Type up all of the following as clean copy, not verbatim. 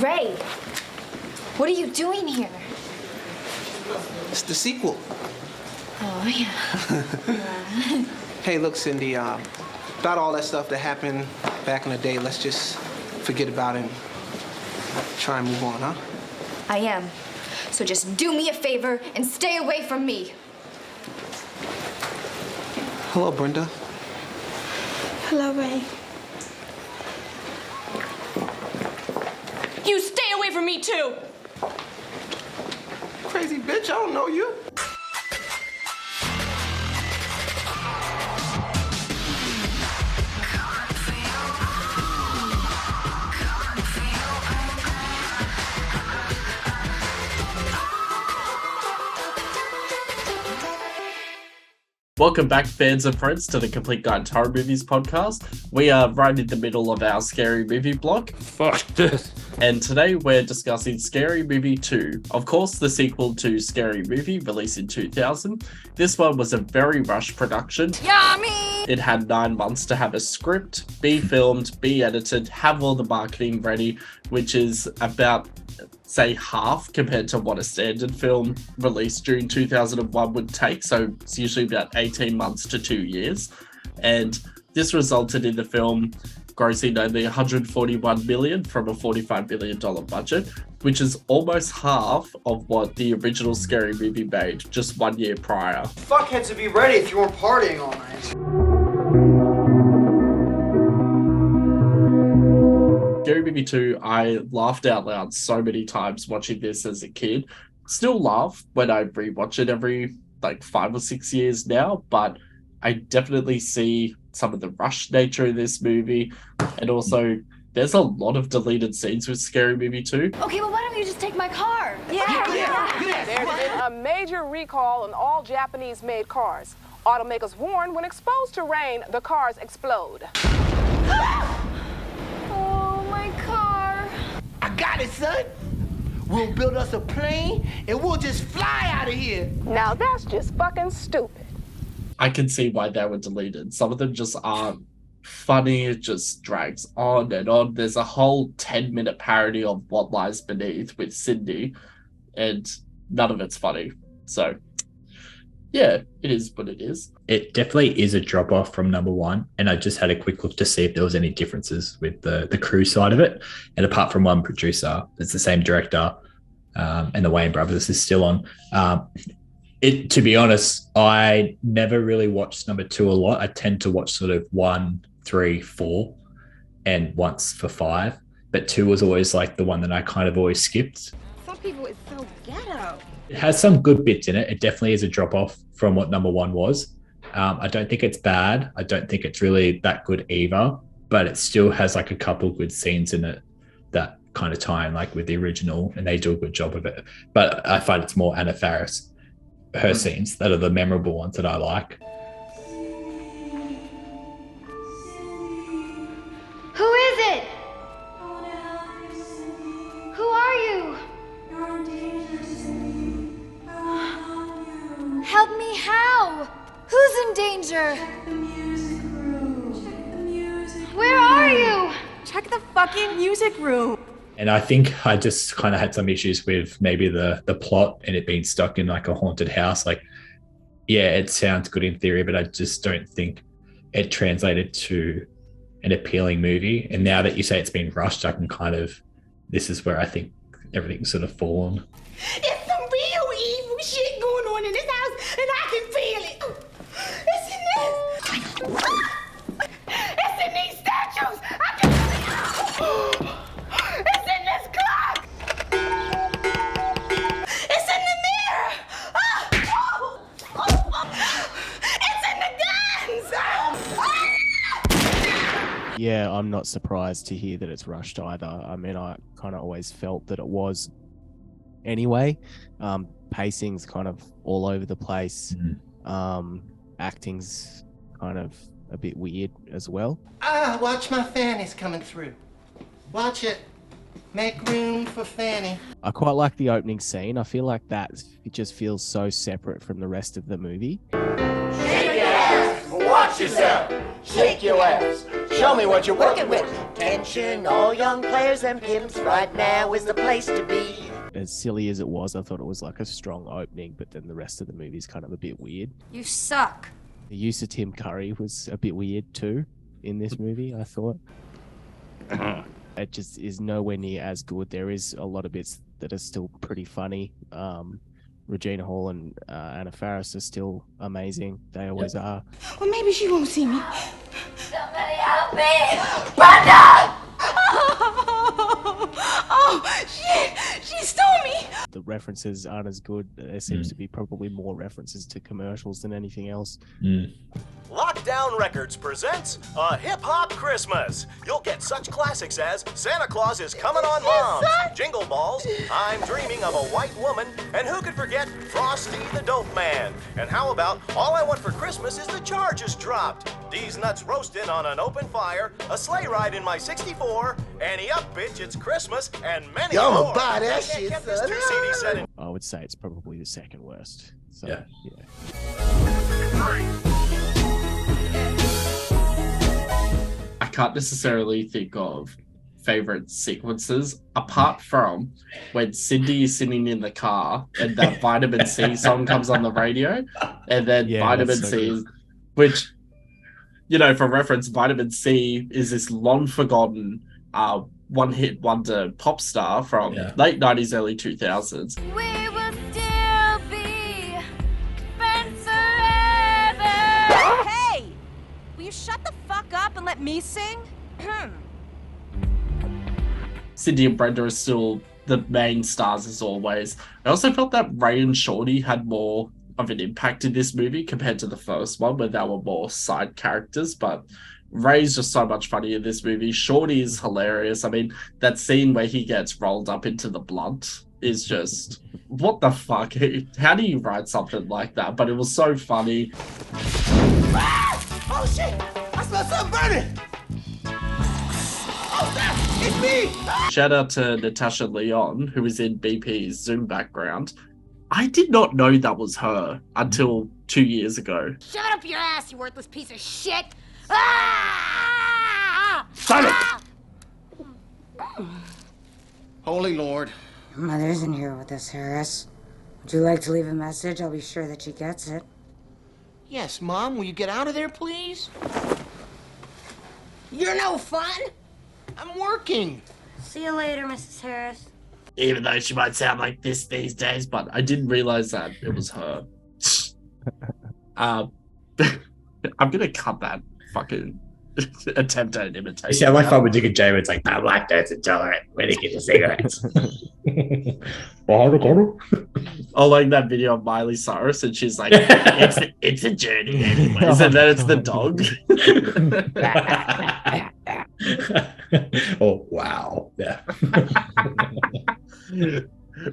Ray, what are you doing here? It's the sequel. Oh, yeah. Hey, look, Cindy, about all that stuff that happened back in the day, let's just forget about it and try and move on, huh? I am. So just do me a favor and stay away from me. Hello, Brenda. Hello, Ray. You stay away from me, too! Crazy bitch, I don't know you. Welcome back, fans and friends, to the Complete Guide to Horror Movies podcast. We are right in the middle of our Scary Movie block. Fuck this. And today we're discussing Scary Movie 2. Of course, the sequel to Scary Movie, released in 2000. This one was a very rushed production. Yummy! It had 9 months to have a script, be filmed, be edited, have all the marketing ready, which is about, say, half compared to what a standard film released during 2001 would take. So it's usually about 18 months to 2 years. And this resulted in the film grossing only $141 million from a $45 million budget, which is almost half of what the original Scary Movie made just 1 year prior. Fuckheads would be ready if you weren't partying all night. Scary Movie 2, I laughed out loud so many times watching this as a kid. Still laugh when I rewatch it every 5 or 6 years now, but I definitely see some of the rush nature of this movie, and also there's a lot of deleted scenes with Scary Movie 2. Okay, well, why don't you just take my car? There's been a major recall on all Japanese-made cars. Automakers warn when exposed to rain, the cars explode. Oh, my car. I got it, son. We'll build us a plane and we'll just fly out of here. Now that's just fucking stupid. I can see why they were deleted. Some of them just aren't funny. It just drags on and on. There's a whole 10-minute parody of What Lies Beneath with Cindy, and none of it's funny. So, yeah, it is what it is. It definitely is a drop-off from number one, and I just had a quick look to see if there was any differences with the crew side of it. And apart from one producer, it's the same director, and the Wayans brothers is still on. To be honest, I never really watched number two a lot. I tend to watch sort of 1, 3, 4, and once for 5. But 2 was always the one that I kind of always skipped. Some people is so ghetto. It has some good bits in it. It definitely is a drop off from what number 1 was. I don't think it's bad. I don't think it's really that good either, but it still has a couple good scenes in it that kind of tie in with the original, and they do a good job of it. But I find it's more Anna Faris, her scenes that are the memorable ones that I like. Who is it? Who are you? Help me how? Who's in danger? Where are you? Check the fucking music room. And I think I just kind of had some issues with maybe the plot and it being stuck in a haunted house. Yeah, it sounds good in theory, but I just don't think it translated to an appealing movie. And now that you say it's been rushed, I can this is where I think everything's sort of fallen. It's some real evil shit going on in this house, and I can feel it. It's in this. It's in these statues. I can see it. It's in this clock. It's in the mirror. It's in the guns. Yeah, I'm not surprised to hear that it's rushed either. I mean, I kind of always felt that it was anyway. Pacing's kind of all over the place. Acting's kind of a bit weird as well. Watch my Fanny's coming through. Watch it. Make room for Fanny. I quite like the opening scene. I feel like it just feels so separate from the rest of the movie. Shake your ass. Watch yourself. Shake your ass. Show me what you're working with. Attention, all young players and pimps, right now is the place to be. As silly as it was, I thought it was like a strong opening, but then the rest of the movie's kind of a bit weird. You suck. The use of Tim Curry was a bit weird too in this movie, I thought. It just is nowhere near as good. There is a lot of bits that are still pretty funny. Regina Hall and Anna Faris are still amazing. They always are. Well, maybe she won't see me. Somebody help me! Brenda! Oh, shit! She stole me! The references aren't as good. There seems to be probably more references to commercials than anything else. Lockdown Records presents a hip-hop Christmas. You'll get such classics as Santa Claus is Coming on Moms, Jingle Balls, I'm Dreaming of a White Woman, and who could forget Frosty the Dope Man? And how about All I Want for Christmas is the Charges Dropped, These Nuts Roasted on an Open Fire, A Sleigh Ride in My 64, Annie Up Bitch, It's Christmas, and many more. Y'all buy that shit, Get this son. 2-CD set in. I would say it's probably the second worst. So, Yeah. I can't necessarily think of favorite sequences apart from when Cindy is sitting in the car and that Vitamin C song comes on the radio, and then Yeah, Vitamin that's so C, good. which, you know, for reference, Vitamin C is this long forgotten one-hit wonder pop star from late 90s, early 2000s. We will still be friends forever! Hey! Will you shut the fuck up and let me sing? Cindy and Brenda are still the main stars as always. I also felt that Ray and Shorty had more of an impact in this movie compared to the first one, where they were more side characters, but Ray's just so much funny in this movie. Shorty is hilarious. I mean, that scene where he gets rolled up into the blunt is just, what the fuck? How do you write something like that? But it was so funny. Oh shit! I smell something burning! Oh, it's me! Shout out to Natasha Leon, who is in BP's Zoom background. I did not know that was her until 2 years ago. Shut up your ass, you worthless piece of shit! Ah! Silence! Holy Lord. Mother isn't here with us, Harris. Would you like to leave a message? I'll be sure that she gets it. Yes, Mom, will you get out of there, please? You're no fun! I'm working. See you later, Mrs. Harris. Even though she might sound like this these days, but I didn't realize that it was her. I'm gonna cut that fucking attempt at an imitation. You sound like Farmer Dick and Jay, it's like, I'm lactose intolerant. Where to get the cigarettes? Oh, like that video of Miley Cyrus, and she's like, it's a journey anyways, and then it's the dog. Oh, wow. Yeah.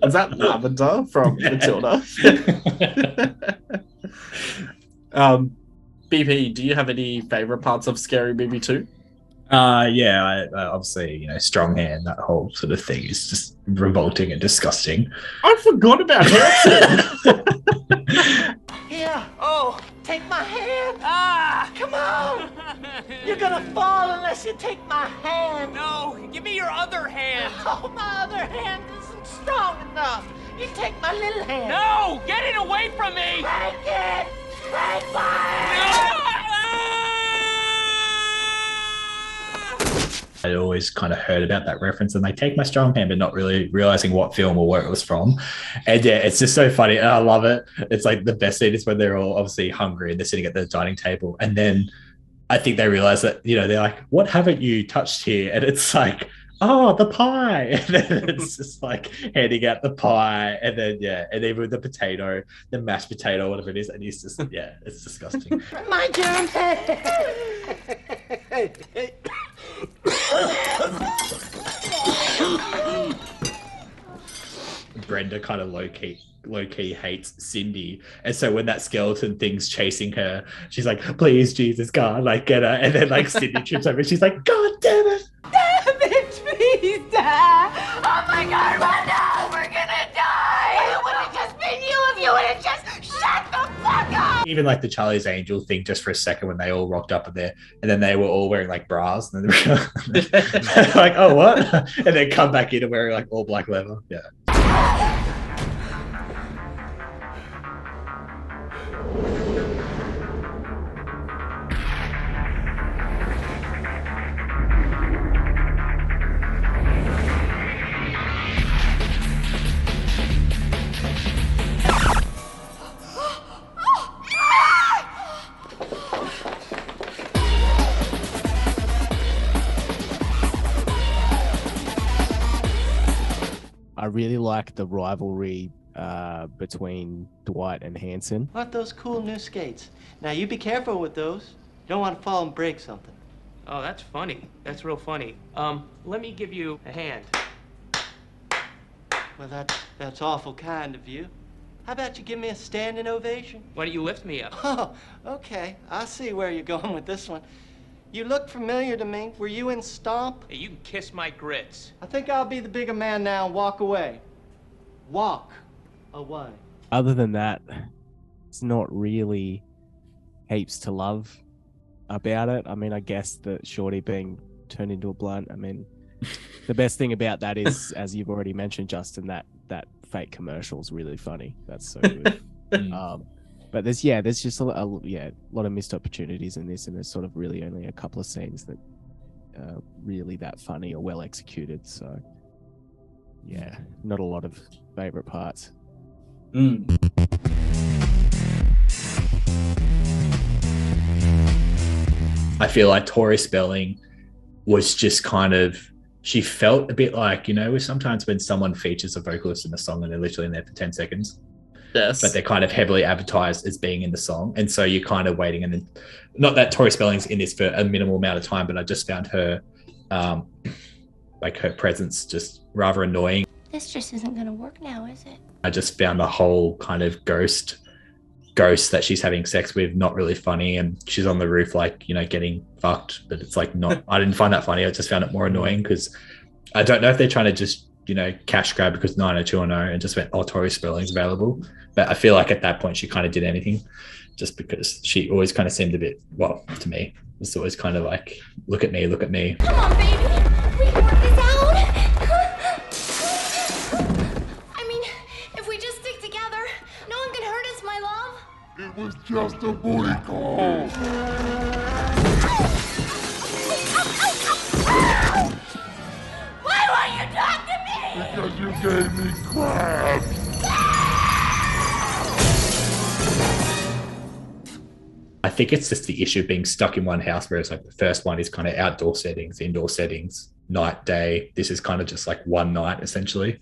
Is that Lavender from Matilda? BP, do you have any favorite parts of Scary Movie 2? Yeah, obviously, you know, strong hand, that whole sort of thing is just revolting and disgusting. I forgot about Hanson. Here. Oh, take my hand. Ah, come on. You're gonna fall unless you take my hand. No, give me your other hand. Oh, my other hand isn't strong enough. You take my little hand. No, get it away from me. Take it. Take mine. I'd always kind of heard about that reference, and they take my strong hand, but not really realizing what film or where it was from. And yeah, it's just so funny. And I love it. It's like the best scene is when they're all obviously hungry and they're sitting at the dining table. And then I think they realize that, you know, they're like, what haven't you touched here? And it's like, oh, the pie. And then it's just like handing out the pie. And then, yeah, and even the potato, the mashed potato, whatever it is. And he's just, yeah, it's disgusting. My germ. Brenda kind of low-key hates Cindy, and so when that skeleton thing's chasing her, she's like, please Jesus God, like get her. And then like Cindy trips over and she's like, God damn it, Please die! Oh my God, run now! We're gonna die! It would have just been you if you would have just shut the fuck up! Even like the Charlie's Angel thing, just for a second when they all rocked up in there, and then they were all wearing like bras, and then they were like, oh what? And then come back in and wearing like all black leather. Yeah. I really like the rivalry between Dwight and Hanson. Want those cool new skates? Now you be careful with those. You don't want to fall and break something. Oh, that's funny. That's real funny. Let me give you a hand. Well, that's awful kind of you. How about you give me a standing ovation? Why don't you lift me up? Oh, okay. I see where you're going with this one. You look familiar to me. Were you in Stomp? Hey, you can kiss my grits. I think I'll be the bigger man now and walk away. Walk away. Other than that, it's not really heaps to love about it. I mean, I guess that Shorty being turned into a blunt. I mean, the best thing about that is, as you've already mentioned, Justin, that fake commercial is really funny. That's so good. But there's just a lot of missed opportunities in this, and there's sort of really only a couple of scenes that are really that funny or well executed. So yeah, not a lot of favorite parts. I feel like Tori Spelling was just kind of, she felt a bit like, you know, sometimes when someone features a vocalist in a song and they're literally in there for 10 seconds. Yes. But they're kind of heavily advertised as being in the song. And so you're kind of waiting. And then, not that Tori Spelling's in this for a minimal amount of time, but I just found her, like her presence just rather annoying. This just isn't going to work now, is it? I just found the whole kind of ghost that she's having sex with not really funny. And she's on the roof, like, you know, getting fucked. But it's like not, I didn't find that funny. I just found it more annoying because I don't know if they're trying to just, you know, cash grab because 90210 and just went, oh, Tori Spelling's available. But I feel like at that point she kind of did anything just because she always kind of seemed a bit, well, to me, it's always kind of like, look at me, look at me. Come on, baby. We can work this out. I mean, if we just stick together, no one can hurt us, my love. It was just a booty call. Why won't you talk to me? Because you gave me crap. I think it's just the issue of being stuck in one house, whereas like the first one is kind of outdoor settings, indoor settings, night, day. This is kind of just like one night essentially.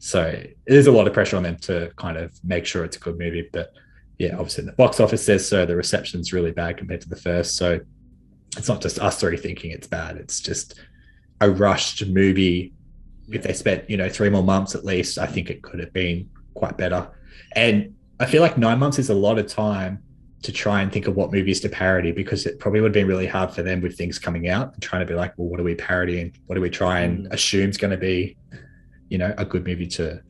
So there's a lot of pressure on them to kind of make sure it's a good movie. But yeah, obviously the box office says so. The reception's really bad compared to the first. So it's not just us three thinking it's bad. It's just a rushed movie. If they spent, you know, 3 more months at least, I think it could have been quite better. And I feel like 9 months is a lot of time to try and think of what movies to parody, because it probably would have been really hard for them with things coming out and trying to be like, well, what are we parodying? What do we try and assume is going to be, you know, a good movie to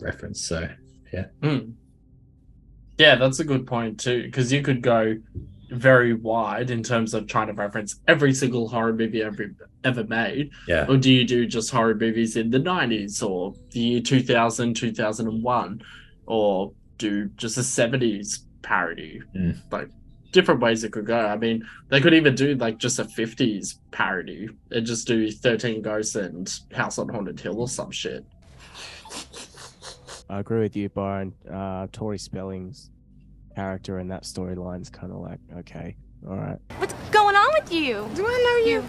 reference? So, yeah. Yeah, that's a good point too, because you could go very wide in terms of trying to reference every single horror movie ever made. Yeah. Or do you do just horror movies in the 90s or the year 2000, 2001, or do just a 70s parody? Like different ways it could go. I mean, they could even do like just a 50s parody and just do 13 Ghosts and House on Haunted Hill or some shit. I agree with you, Byron. Tori Spelling's character in that storyline's kind of like, okay, all right. What's going on with you? Do I know you?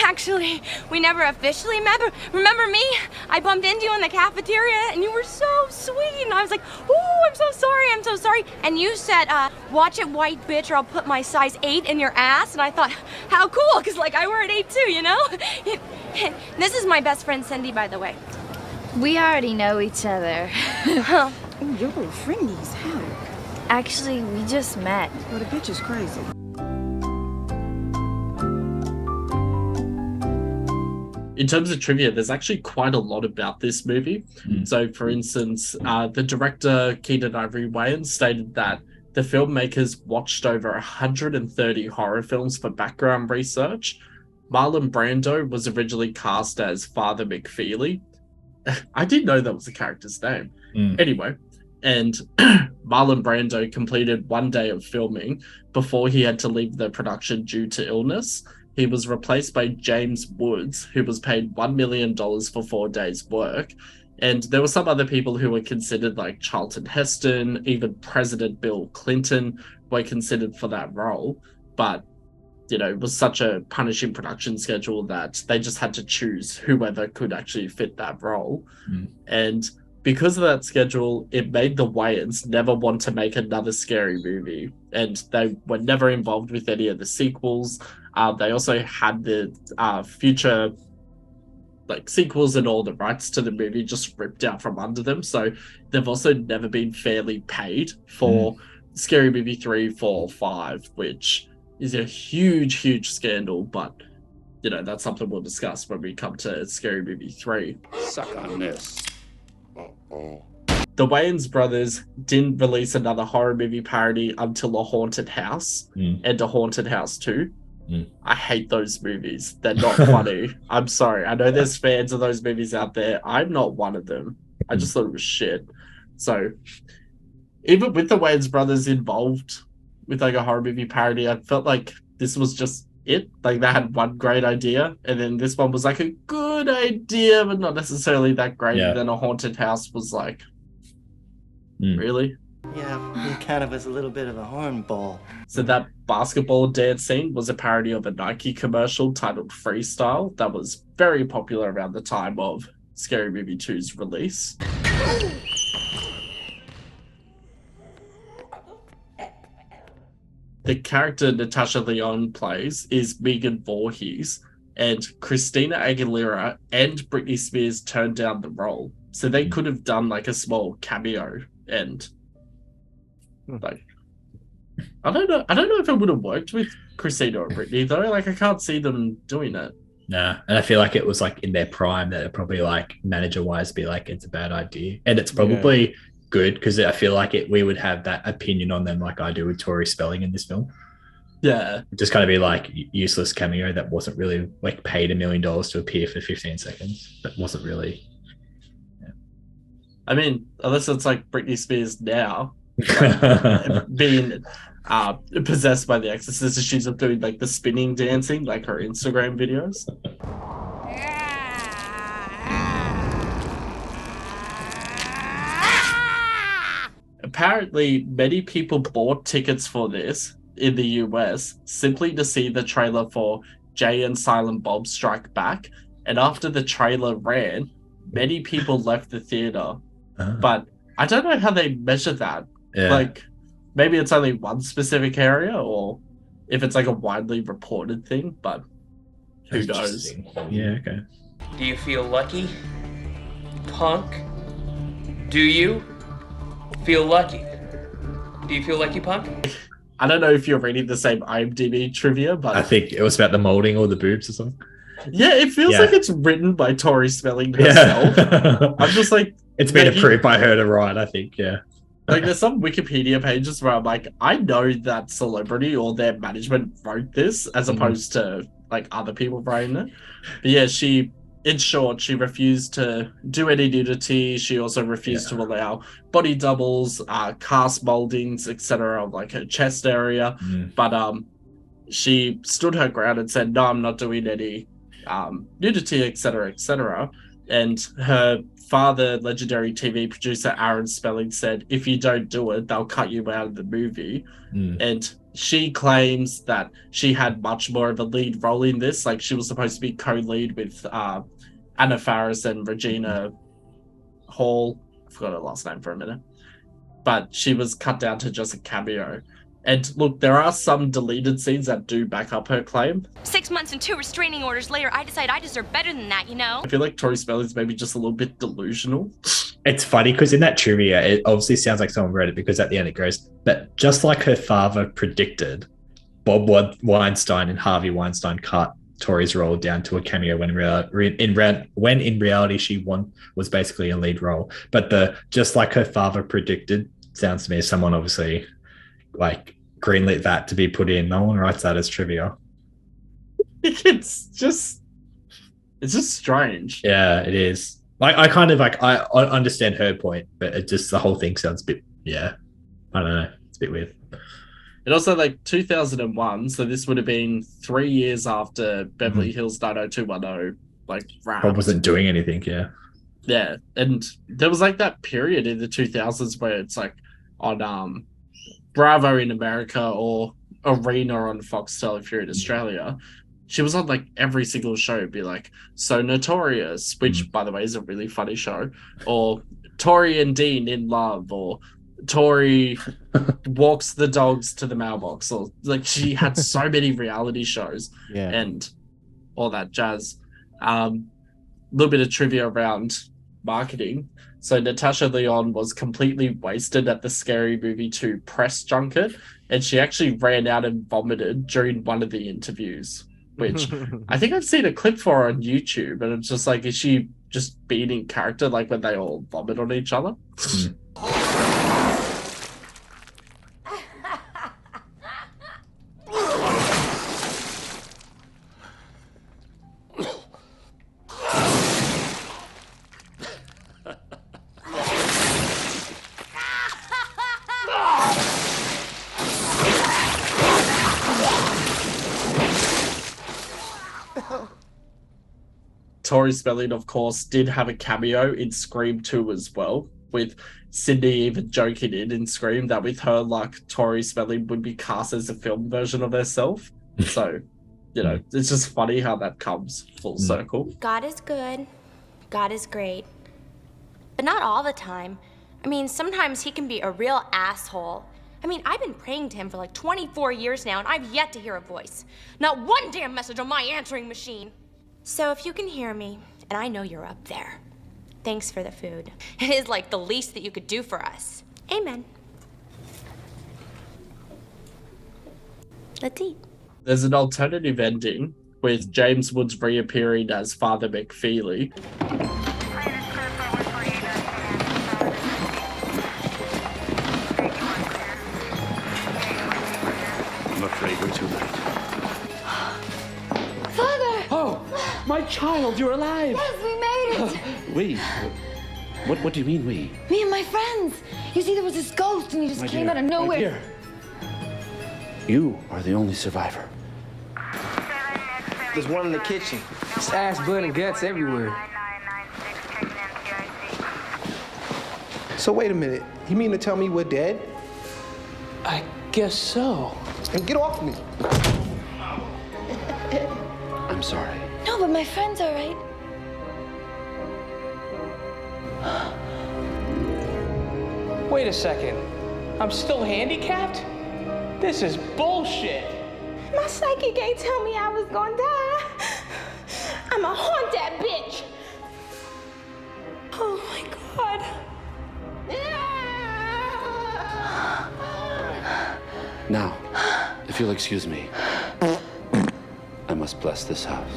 Actually, we never officially met. Remember me? I bumped into you in the cafeteria, and you were so sweet. And I was like, oh, I'm so sorry. And you said, watch it, white bitch, or I'll put my size 8 in your ass. And I thought, how cool, because, like, I wear an 8 too, you know? This is my best friend, Cindy, by the way. We already know each other. Huh. Ooh, your little friendies, how? Actually, we just met. Well, the bitch is crazy. In terms of trivia, there's actually quite a lot about this movie. So, for instance, the director, Keenen Ivory Wayans, stated that the filmmakers watched over 130 horror films for background research. Marlon Brando was originally cast as Father McFeely. I didn't know that was the character's name. Anyway, and Marlon Brando completed 1 day of filming before he had to leave the production due to illness. He was replaced by James Woods, who was paid $1 million for 4 days' work. And there were some other people who were considered, like Charlton Heston, even President Bill Clinton were considered for that role. But, you know, it was such a punishing production schedule that they just had to choose whoever could actually fit that role. And because of that schedule, it made the Wayans never want to make another scary movie. And they were never involved with any of the sequels. They also had the future sequels and all the rights to the movie just ripped out from under them. So they've also never been fairly paid for Scary Movie 3, 4, 5, which is a huge scandal. But, you know, that's something we'll discuss when we come to Scary Movie 3. Suck on this. The Wayans brothers didn't release another horror movie parody until A Haunted House and A Haunted House 2. I hate those movies. They're not funny. I'm sorry. I know there's fans of those movies out there. I'm not one of them. I just thought it was shit. So even with the Wayans brothers involved with like a horror movie parody, I felt like this was just it. Like they had one great idea, and then this one was like a good idea, but not necessarily that great. Yeah. And then A Haunted House was like, really? Yeah, he kind of is a little bit of a hornball. So that basketball dance scene was a parody of a Nike commercial titled Freestyle that was very popular around the time of Scary Movie 2's release. The character Natasha Lyonne plays is Megan Voorhees, and Christina Aguilera and Britney Spears turned down the role. So they could have done like a small cameo, and like I don't know if it would have worked with Christina or Britney though. Like I can't see them doing it. Nah, and I feel like it was like in their prime that it probably like manager wise be like it's a bad idea, and it's probably good because I feel like we would have that opinion on them like I do with Tori Spelling in this film. Yeah, just kind of be like useless cameo that wasn't really like paid $1 million to appear for 15 seconds. That wasn't really. Yeah. I mean, unless it's like Britney Spears now. Being possessed by the exorcist, and she's doing like the spinning dancing like her Instagram videos. Apparently many people bought tickets for this in the US simply to see the trailer for Jay and Silent Bob Strike Back, and after the trailer ran, many people left the theater. But I don't know how they measure that. Like maybe it's only one specific area, or if it's like a widely reported thing, but who knows? Yeah, okay. Do you feel lucky, punk? Do you feel lucky? Do you feel lucky, punk? I don't know if you're reading the same IMDb trivia, but I think it was about the molding or the boobs or something. Yeah, it feels like it's written by Tori Spelling herself. I'm just like, it's been approved by her to write, I think. Like there's some Wikipedia pages where I'm like, I know that celebrity or their management wrote this as opposed to like other people writing it. But yeah, in short, she refused to do any nudity. She also refused to allow body doubles, cast moldings, etc. of like her chest area. But she stood her ground and said, no, I'm not doing any nudity, etc., etc. And her father, legendary TV producer Aaron Spelling, said, if you don't do it, they'll cut you out of the movie. And she claims that she had much more of a lead role in this. Like she was supposed to be co-lead with Anna Faris and Regina Hall. I forgot her last name for a minute. But she was cut down to just a cameo. And look, there are some deleted scenes that do back up her claim. 6 months and 2 restraining orders later, I decide I deserve better than that, you know? I feel like Tori Spelling's maybe just a little bit delusional. It's funny because in that trivia, it obviously sounds like someone read it because at the end it goes, but just like her father predicted, Bob Weinstein and Harvey Weinstein cut Tori's role down to a cameo when in reality she was basically a lead role. But the just like her father predicted sounds to me as someone obviously like greenlit that to be put in. No one writes that as trivia. It's just strange. Yeah, it is. Like I kind of like I understand her point, but it just the whole thing sounds a bit I don't know. It's a bit weird. And also like 2001, so this would have been 3 years after Beverly Hills 90210 like wrapped. I wasn't doing anything, yeah. Yeah, and there was like that period in the 2000s where it's like on Bravo in America or Arena on Foxtel if you're in Australia. She was on like every single show, be like So Notorious, which by the way is a really funny show, or Tori and Dean in Love, or Tori walks the dogs to the mailbox, or like she had so many reality shows and all that jazz. Little bit of trivia around marketing. So Natasha Lyonne was completely wasted at the Scary Movie 2 press junket, and she actually ran out and vomited during one of the interviews, which I think I've seen a clip for her on YouTube, and it's just like, is she just being in character like when they all vomit on each other? Tori Spelling, of course, did have a cameo in Scream 2 as well, with Cindy even joking in Scream that with her luck, Tori Spelling would be cast as a film version of herself. So, you know, it's just funny how that comes full circle. God is good. God is great. But not all the time. I mean, sometimes he can be a real asshole. I mean, I've been praying to him for like 24 years now, and I've yet to hear a voice. Not one damn message on my answering machine. So if you can hear me, and I know you're up there, thanks for the food. It is like the least that you could do for us. Amen. Let's eat. There's an alternative ending with James Woods reappearing as Father McFeely. I'm afraid we're too late. Father! Oh, my child, you're alive! Yes, we made it! We? What do you mean, we? Me and my friends. You see, there was this ghost and he just came out of nowhere. My dear, you are the only survivor. There's one in the kitchen. It's ass, blood, and guts everywhere. So wait a minute. You mean to tell me we're dead? I guess so. And get off me. I'm sorry. No, but my friends are right. Wait a second. I'm still handicapped? This is bullshit. My psychic ain't tell me I was gonna die. I'ma haunt that bitch. Oh my God. Now, if you'll excuse me, I must bless this house.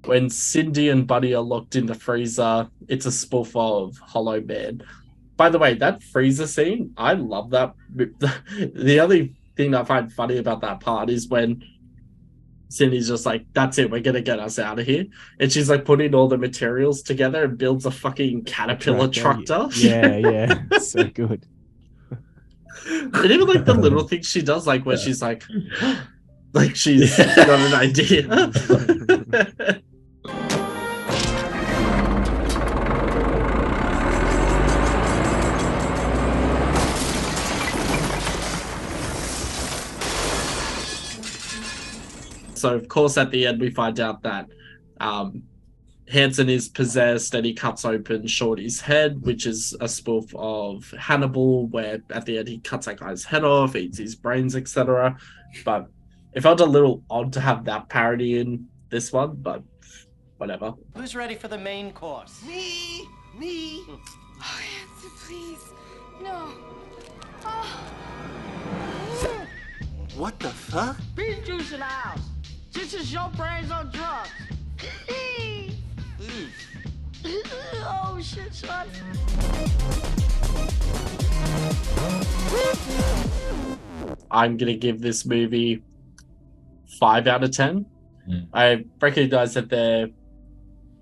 When Cindy and Buddy are locked in the freezer, it's a spoof of Hollow Man. By the way, that freezer scene, I love that. The only thing I find funny about that part is when Cindy's just like, that's it, we're going to get us out of here. And she's like putting all the materials together and builds a fucking caterpillar tractor. Yeah. So good. And even like the little things she does, like where she's like she's got an idea. So, of course, at the end, we find out that Hanson is possessed and he cuts open Shorty's head, which is a spoof of Hannibal, where at the end he cuts that guy's head off, eats his brains, etc. But it felt a little odd to have that parody in this one, but whatever. Who's ready for the main course? Me. Oh, Hanson, please. No. What the fuck? Beef juice in the house. This is your brains on drugs. Oh shit, son. I'm gonna give this movie 5 out of 10. I recognize that there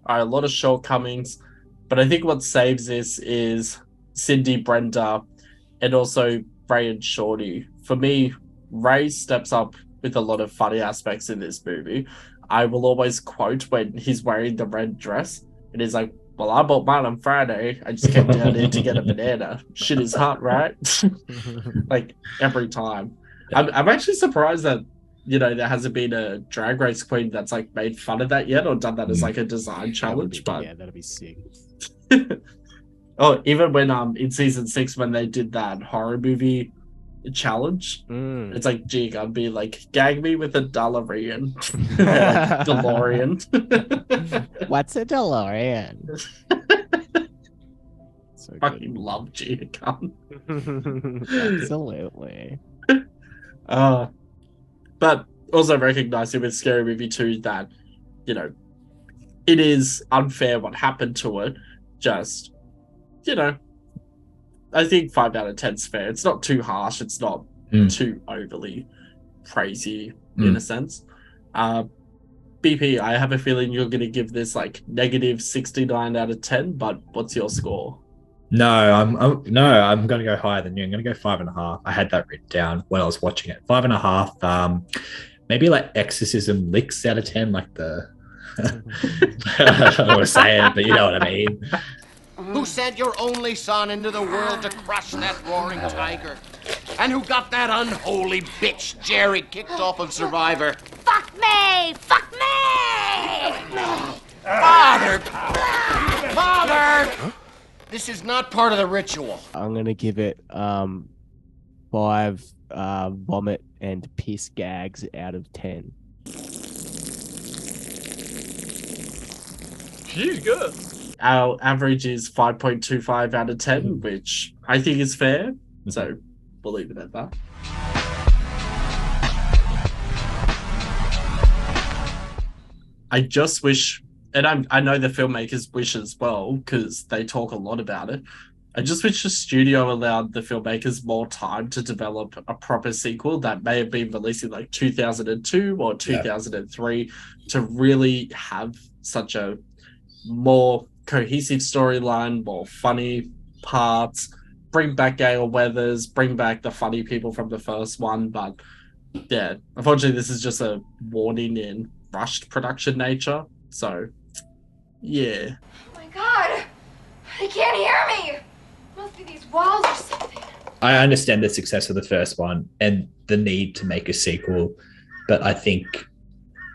are a lot of shortcomings, but I think what saves this is Cindy, Brenda, and also Ray and Shorty. For me, Ray steps up with a lot of funny aspects in this movie. I will always quote when he's wearing the red dress, and he's like, well, I bought mine on Friday. I just came down here to get a banana. Shit is hot, right? Like, every time. I'm actually surprised that, you know, there hasn't been a Drag Race queen that's, like, made fun of that yet or done that as, like, a design challenge. But Yeah, that'd be sick. oh, even when in season 6 when they did that horror movie challenge, it's like, gee, I'd be like, gag me with a DeLorean. Like, DeLorean. What's a DeLorean? So fucking love Gina Gunn. Absolutely. But also recognizing with Scary Movie 2 that, you know, it is unfair what happened to it. Just, you know, I think 5 out of 10 is fair. It's not too harsh. It's not too overly crazy in a sense. BP, I have a feeling you're going to give this like negative 69 out of 10, but what's your score? No, I'm going to go higher than you. I'm going to go 5.5. I had that written down when I was watching it. 5.5. Maybe like Exorcism licks out of 10, like the. I don't want to say it, but you know what I mean. Who sent your only son into the world to crush that roaring tiger? And who got that unholy bitch Jerry kicked off of Survivor? Fuck me! Fuck me! Father! Father! This is not part of the ritual. I'm gonna give it 5 vomit and piss gags out of 10. She's good. Our average is 5.25 out of 10, which I think is fair. So we'll leave it at that. I just wish, and I know the filmmakers wish as well, because they talk a lot about it. I just wish the studio allowed the filmmakers more time to develop a proper sequel that may have been released in like 2002 or 2003 to really have such a more cohesive storyline, more funny parts, bring back Gail Weathers, bring back the funny people from the first one. But yeah, unfortunately, this is just a warning in rushed production nature. So yeah. Oh my god! They can't hear me! Must be these walls or something. I understand the success of the first one and the need to make a sequel, but I think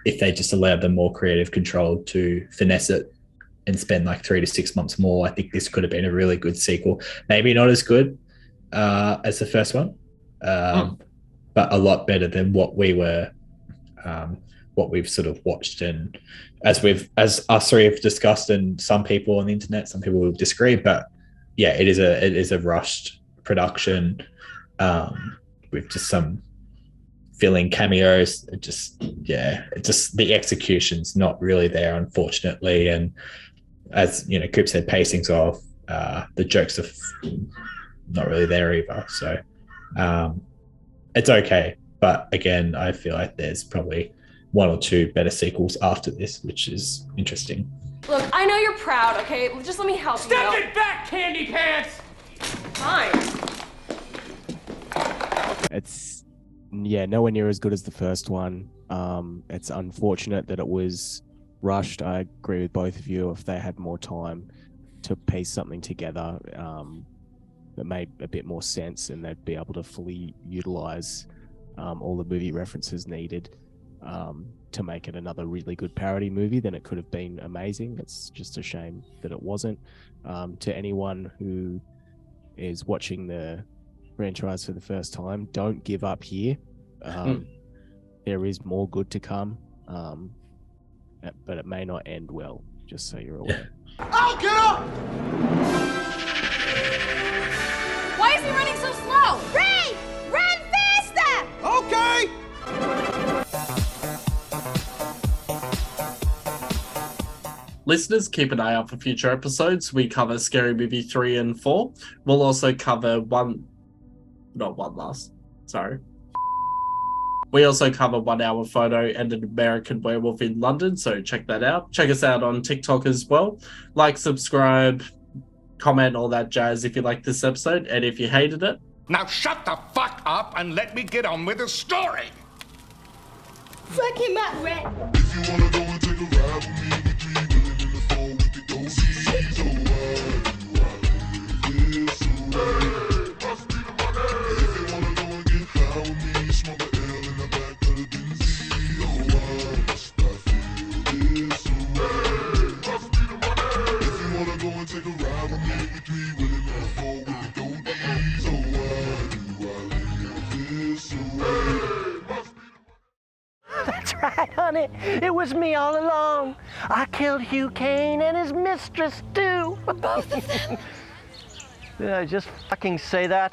if they just allowed them more creative control to finesse it and spend like 3 to 6 months more, I think this could have been a really good sequel. Maybe not as good as the first one, but a lot better than what we've sort of watched. And as us three have discussed, and some people on the internet, some people will disagree, but yeah, it is a rushed production with just some filling cameos. The execution's not really there, unfortunately. And as you know, Coop said, pacing's off. The jokes are not really there either. So it's okay. But again, I feel like there's probably 1 or 2 better sequels after this, which is interesting. Look, I know you're proud, okay? Just let me help you. Step it back, Candy Pants! Fine. It's nowhere near as good as the first one. It's unfortunate that it was rushed. I agree with both of you. If they had more time to piece something together that made a bit more sense, and they'd be able to fully utilize all the movie references needed to make it another really good parody movie, then it could have been amazing. It's just a shame that it wasn't. To anyone who is watching the franchise for the first time, don't give up here. There is more good to come, but it may not end well, just so you're aware. Oh, get up! Why is he running so slow? Listeners, keep an eye out for future episodes. We cover Scary Movie 3 and 4. We'll also cover We also cover 1 Hour Photo and An American Werewolf in London, so check that out. Check us out on TikTok as well. Like, subscribe, comment, all that jazz if you like this episode, and if you hated it. Now shut the fuck up and let me get on with the story. Fuck him up, rat. If you wanna go and take a ride with me, we three willing in the fall, we could go see. So why do I live so right? Must be the money. If you wanna go and get high with me, smoke a L in the back of the Benzie. Oh, why must I feel this so right? Must be the money. If you wanna go and take a ride with me, we three willing in the fall, we could go see. So why do I live this so right? That's right, honey. It was me all along. I killed Hugh Kane and his mistress, too. Both of them? Did I just fucking say that?